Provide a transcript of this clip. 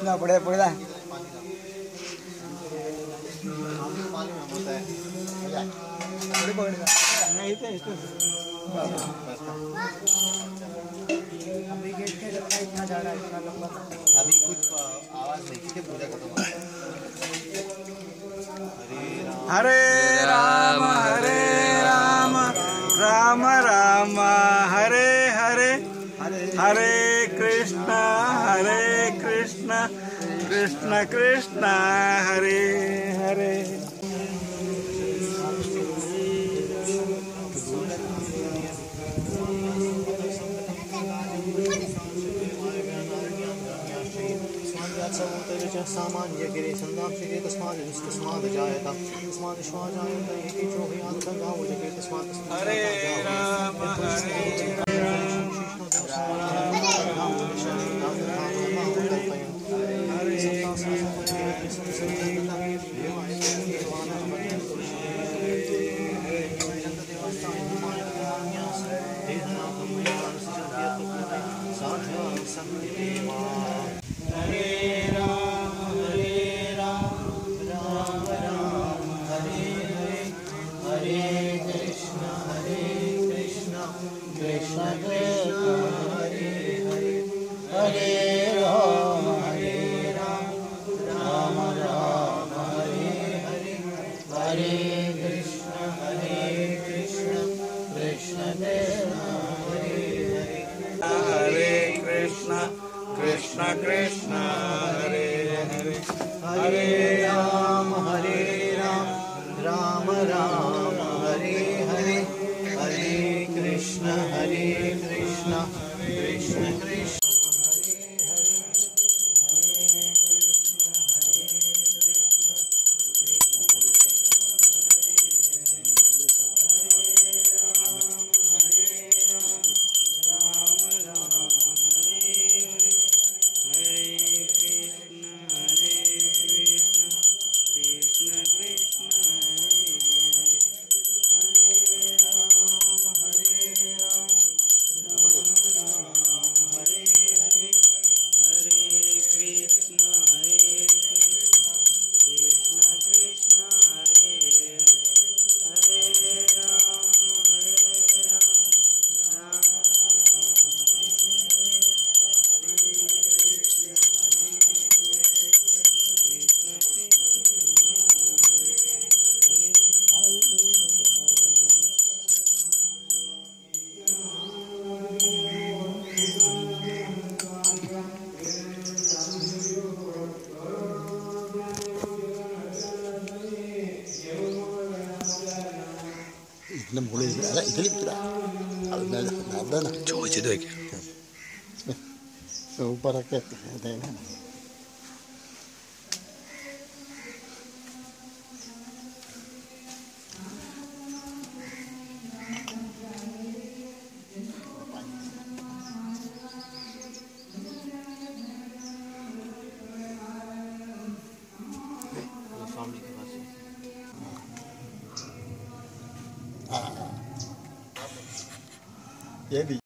ना पड़े पड़े अभी गेट के लगता है इतना ज़्यादा इतना लंबा अभी कुछ आवाज नहीं थी पूजा खत्म हो गई। हरे राम राम राम हरे हरे हरे कृष्ण कृष्ण कृष्ण हरे हरे। सामान्य गिरे संदाक्षिके तस्माद् जायत तस्माद् श्वाजायत एके चोभयात् खड्गावो जगे तस्मात् हरे Ram Krishna Krishna Hare Hare Hare Ram Ram Ram Hare Hare Hare Krishna Krishna Krishna Krishna Enam boleh ada itu tidak. Ada nak. Coba cerita lagi. Super raket ada kan. ये भी